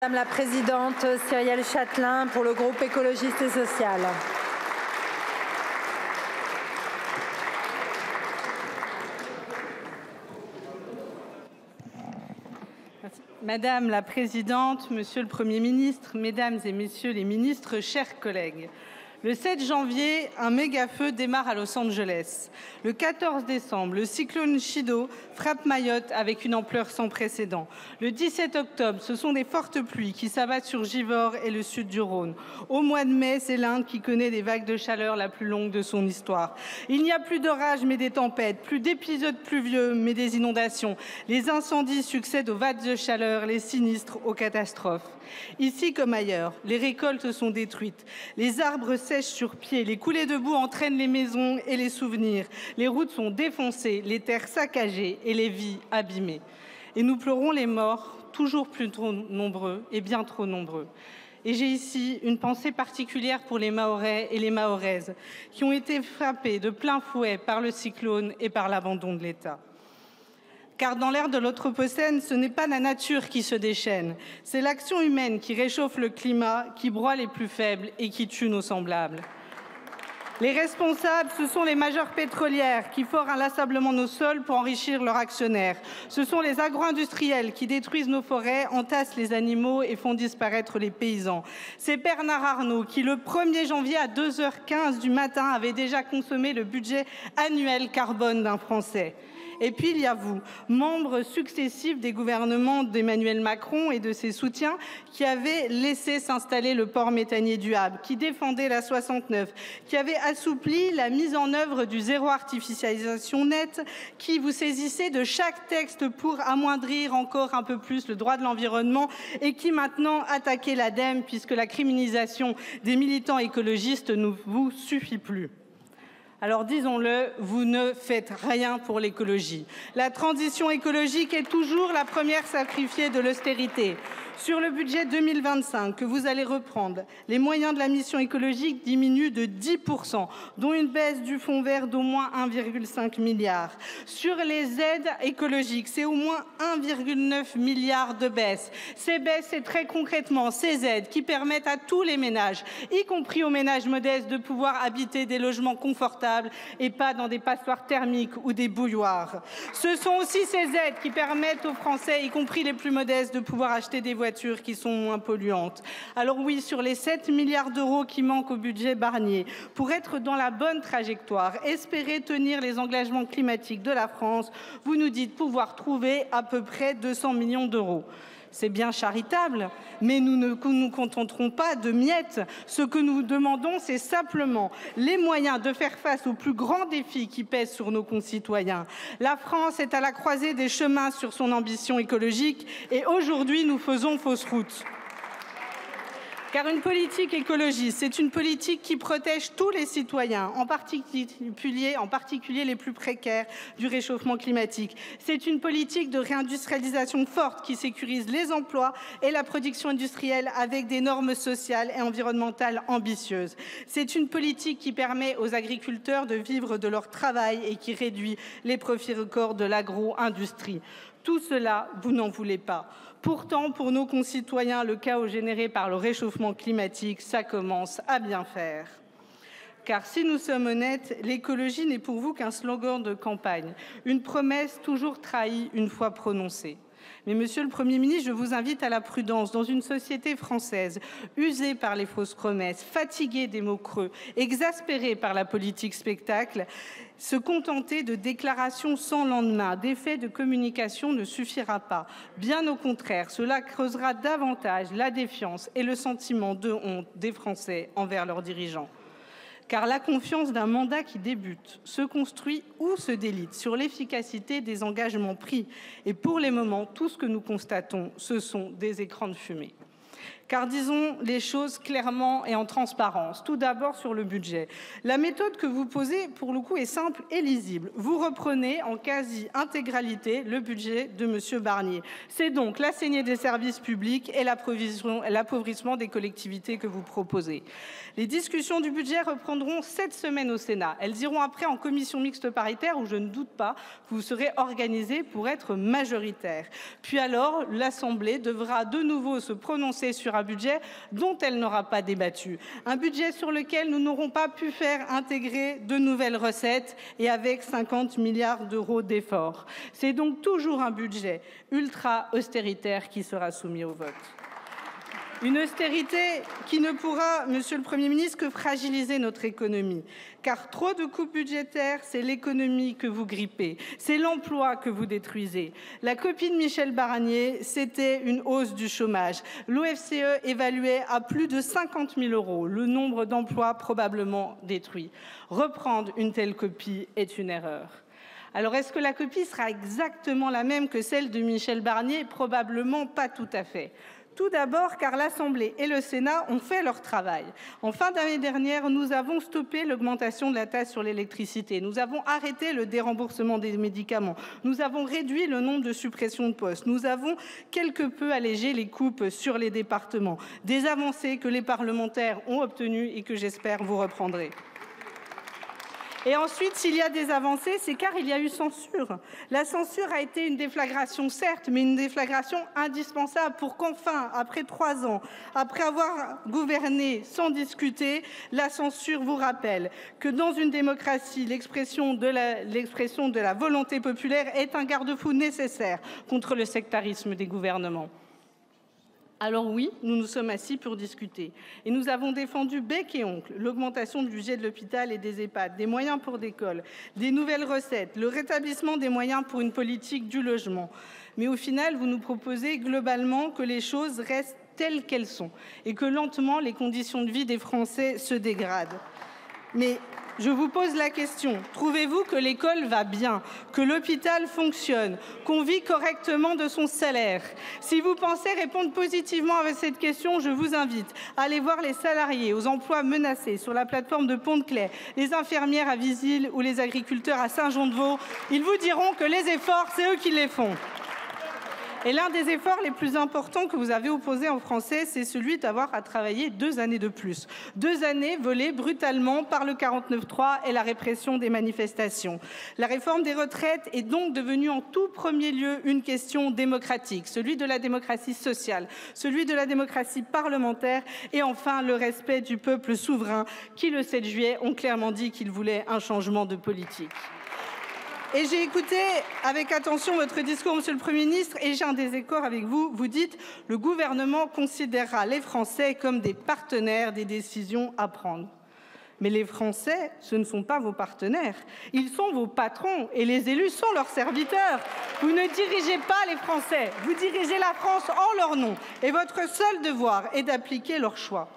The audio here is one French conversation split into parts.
Madame la Présidente, Cyrielle Châtelain pour le groupe écologiste et social. Madame la Présidente, Monsieur le Premier ministre, Mesdames et Messieurs les ministres, chers collègues, le 7 janvier, un méga-feu démarre à Los Angeles. Le 14 décembre, le cyclone Chido frappe Mayotte avec une ampleur sans précédent. Le 17 octobre, ce sont des fortes pluies qui s'abattent sur Givors et le sud du Rhône. Au mois de mai, c'est l'Inde qui connaît des vagues de chaleur la plus longue de son histoire. Il n'y a plus d'orages mais des tempêtes, plus d'épisodes pluvieux mais des inondations. Les incendies succèdent aux vagues de chaleur, les sinistres aux catastrophes. Ici comme ailleurs, les récoltes sont détruites, les arbres sèchent sur pied, les coulées de boue entraînent les maisons et les souvenirs, les routes sont défoncées, les terres saccagées et les vies abîmées. Et nous pleurons les morts, toujours plus trop nombreux et bien trop nombreux. Et j'ai ici une pensée particulière pour les Mahorais et les Mahoraises qui ont été frappés de plein fouet par le cyclone et par l'abandon de l'État. Car dans l'ère de l'Anthropocène, ce n'est pas la nature qui se déchaîne, c'est l'action humaine qui réchauffe le climat, qui broie les plus faibles et qui tue nos semblables. Les responsables, ce sont les majeures pétrolières qui forent inlassablement nos sols pour enrichir leurs actionnaires. Ce sont les agro-industriels qui détruisent nos forêts, entassent les animaux et font disparaître les paysans. C'est Bernard Arnault qui, le 1er janvier à 2h15 du matin, avait déjà consommé le budget annuel carbone d'un Français. Et puis il y a vous, membres successifs des gouvernements d'Emmanuel Macron et de ses soutiens, qui avaient laissé s'installer le port méthanier du Havre, qui défendaient la 69, qui avaient assoupli la mise en œuvre du zéro artificialisation nette, qui vous saisissez de chaque texte pour amoindrir encore un peu plus le droit de l'environnement et qui maintenant attaquez l'ADEME puisque la criminalisation des militants écologistes ne vous suffit plus. Alors disons-le, vous ne faites rien pour l'écologie. La transition écologique est toujours la première sacrifiée de l'austérité. Sur le budget 2025 que vous allez reprendre, les moyens de la mission écologique diminuent de 10%, dont une baisse du fonds vert d'au moins 1,5 milliard. Sur les aides écologiques, c'est au moins 1,9 milliard de baisse. Ces baisses, c'est très concrètement ces aides qui permettent à tous les ménages, y compris aux ménages modestes, de pouvoir habiter des logements confortables et pas dans des passoires thermiques ou des bouilloires. Ce sont aussi ces aides qui permettent aux Français, y compris les plus modestes, de pouvoir acheter des voitures qui sont moins polluantes. Alors oui, sur les 7 milliards d'euros qui manquent au budget Barnier, pour être dans la bonne trajectoire, espérer tenir les engagements climatiques de la France, vous nous dites pouvoir trouver à peu près 200 millions d'euros. C'est bien charitable, mais nous ne nous contenterons pas de miettes. Ce que nous demandons, c'est simplement les moyens de faire face aux plus grands défis qui pèsent sur nos concitoyens. La France est à la croisée des chemins sur son ambition écologique et aujourd'hui, nous faisons fausse route. Car une politique écologiste, c'est une politique qui protège tous les citoyens, en particulier les plus précaires du réchauffement climatique. C'est une politique de réindustrialisation forte qui sécurise les emplois et la production industrielle avec des normes sociales et environnementales ambitieuses. C'est une politique qui permet aux agriculteurs de vivre de leur travail et qui réduit les profits records de l'agro-industrie. Tout cela, vous n'en voulez pas. Pourtant, pour nos concitoyens, le chaos généré par le réchauffement climatique, ça commence à bien faire. Car si nous sommes honnêtes, l'écologie n'est pour vous qu'un slogan de campagne, une promesse toujours trahie une fois prononcée. Mais Monsieur le Premier ministre, je vous invite à la prudence. Dans une société française usée par les fausses promesses, fatiguée des mots creux, exaspérée par la politique spectacle, se contenter de déclarations sans lendemain, d'effets de communication ne suffira pas. Bien au contraire, cela creusera davantage la défiance et le sentiment de honte des Français envers leurs dirigeants. Car la confiance d'un mandat qui débute se construit ou se délite sur l'efficacité des engagements pris. Et pour les moments, tout ce que nous constatons, ce sont des écrans de fumée. Car disons les choses clairement et en transparence. Tout d'abord sur le budget. La méthode que vous posez, pour le coup, est simple et lisible. Vous reprenez en quasi-intégralité le budget de M. Barnier. C'est donc la saignée des services publics et l'appauvrissement des collectivités que vous proposez. Les discussions du budget reprendront cette semaine au Sénat. Elles iront après en commission mixte paritaire où je ne doute pas que vous serez organisés pour être majoritaire. Puis alors, l'Assemblée devra de nouveau se prononcer sur un budget dont elle n'aura pas débattu. Un budget sur lequel nous n'aurons pas pu faire intégrer de nouvelles recettes et avec 50 milliards d'euros d'efforts. C'est donc toujours un budget ultra austéritaire qui sera soumis au vote. Une austérité qui ne pourra, Monsieur le Premier ministre, que fragiliser notre économie. Car trop de coupes budgétaires, c'est l'économie que vous grippez, c'est l'emploi que vous détruisez. La copie de Michel Barnier, c'était une hausse du chômage. L'OFCE évaluait à plus de 50 000 € le nombre d'emplois probablement détruits. Reprendre une telle copie est une erreur. Alors, est-ce que la copie sera exactement la même que celle de Michel Barnier? Probablement pas tout à fait. Tout d'abord, car l'Assemblée et le Sénat ont fait leur travail. En fin d'année dernière, nous avons stoppé l'augmentation de la taxe sur l'électricité. Nous avons arrêté le déremboursement des médicaments. Nous avons réduit le nombre de suppressions de postes. Nous avons quelque peu allégé les coupes sur les départements. Des avancées que les parlementaires ont obtenues et que j'espère vous reprendrez. Et ensuite, s'il y a des avancées, c'est car il y a eu censure. La censure a été une déflagration, certes, mais une déflagration indispensable pour qu'enfin, après 3 ans, après avoir gouverné sans discuter, la censure vous rappelle que dans une démocratie, l'expression de la volonté populaire est un garde-fou nécessaire contre le sectarisme des gouvernements. Alors oui, nous nous sommes assis pour discuter et nous avons défendu bec et ongle l'augmentation du budget de l'hôpital et des EHPAD, des moyens pour l'école, des nouvelles recettes, le rétablissement des moyens pour une politique du logement. Mais au final, vous nous proposez globalement que les choses restent telles qu'elles sont et que lentement les conditions de vie des Français se dégradent. Mais je vous pose la question, trouvez-vous que l'école va bien, que l'hôpital fonctionne, qu'on vit correctement de son salaire? Si vous pensez répondre positivement à cette question, je vous invite à aller voir les salariés aux emplois menacés sur la plateforme de Pont-de-Clair, les infirmières à Visil ou les agriculteurs à Saint-Jean-de-Vaulx. Ils vous diront que les efforts, c'est eux qui les font. Et l'un des efforts les plus importants que vous avez opposés aux Français, c'est celui d'avoir à travailler 2 années de plus. 2 années volées brutalement par le 49.3 et la répression des manifestations. La réforme des retraites est donc devenue en tout premier lieu une question démocratique, celui de la démocratie sociale, celui de la démocratie parlementaire et enfin le respect du peuple souverain qui, le 7 juillet, ont clairement dit qu'ils voulaient un changement de politique. Et j'ai écouté avec attention votre discours, Monsieur le Premier ministre, et j'ai un désaccord avec vous. Vous dites « le gouvernement considérera les Français comme des partenaires des décisions à prendre ». Mais les Français, ce ne sont pas vos partenaires. Ils sont vos patrons et les élus sont leurs serviteurs. Vous ne dirigez pas les Français, vous dirigez la France en leur nom. Et votre seul devoir est d'appliquer leurs choix.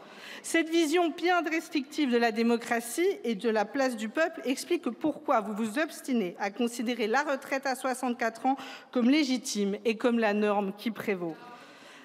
Cette vision bien restrictive de la démocratie et de la place du peuple explique pourquoi vous vous obstinez à considérer la retraite à 64 ans comme légitime et comme la norme qui prévaut.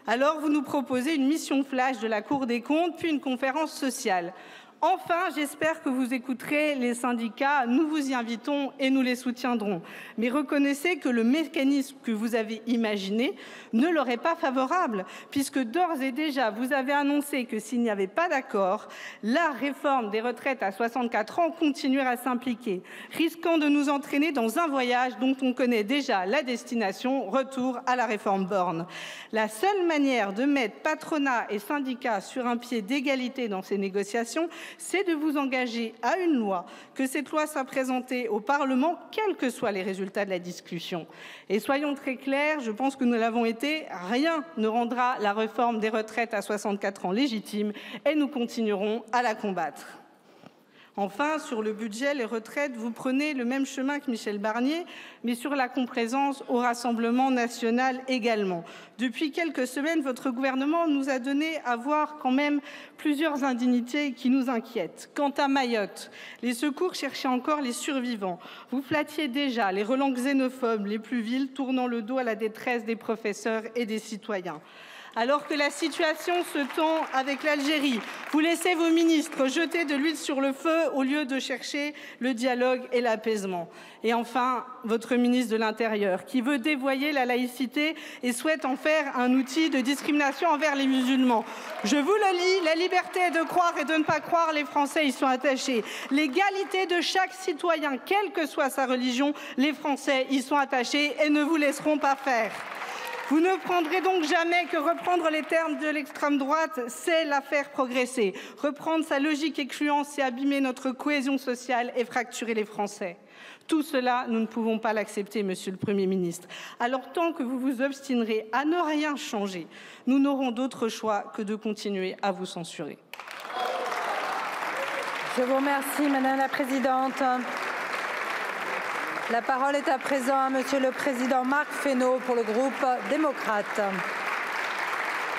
Alors vous nous proposez une mission flash de la Cour des comptes, puis une conférence sociale. Enfin, j'espère que vous écouterez les syndicats. Nous vous y invitons et nous les soutiendrons. Mais reconnaissez que le mécanisme que vous avez imaginé ne leur est pas favorable, puisque d'ores et déjà, vous avez annoncé que s'il n'y avait pas d'accord, la réforme des retraites à 64 ans continuerait à s'impliquer, risquant de nous entraîner dans un voyage dont on connaît déjà la destination, retour à la réforme Borne. La seule manière de mettre patronat et syndicats sur un pied d'égalité dans ces négociations, c'est de vous engager à une loi, que cette loi soit présentée au Parlement, quels que soient les résultats de la discussion. Et soyons très clairs, je pense que nous l'avons été, rien ne rendra la réforme des retraites à 64 ans légitime et nous continuerons à la combattre. Enfin, sur le budget, les retraites, vous prenez le même chemin que Michel Barnier, mais sur la complaisance au Rassemblement national également. Depuis quelques semaines, votre gouvernement nous a donné à voir quand même plusieurs indignités qui nous inquiètent. Quant à Mayotte, les secours cherchaient encore les survivants. Vous flattiez déjà les relents xénophobes les plus vils, tournant le dos à la détresse des professeurs et des citoyens. Alors que la situation se tend avec l'Algérie, vous laissez vos ministres jeter de l'huile sur le feu au lieu de chercher le dialogue et l'apaisement. Et enfin, votre ministre de l'Intérieur, qui veut dévoyer la laïcité et souhaite en faire un outil de discrimination envers les musulmans. Je vous le lis, la liberté est de croire et de ne pas croire, les Français y sont attachés. L'égalité de chaque citoyen, quelle que soit sa religion, les Français y sont attachés et ne vous laisseront pas faire. Vous ne prendrez donc jamais que reprendre les termes de l'extrême droite, c'est la faire progresser. Reprendre sa logique excluante, c'est abîmer notre cohésion sociale et fracturer les Français. Tout cela, nous ne pouvons pas l'accepter, Monsieur le Premier ministre. Alors, tant que vous vous obstinerez à ne rien changer, nous n'aurons d'autre choix que de continuer à vous censurer. Je vous remercie, Madame la Présidente. La parole est à présent à Monsieur le Président Marc Fesneau pour le groupe démocrate.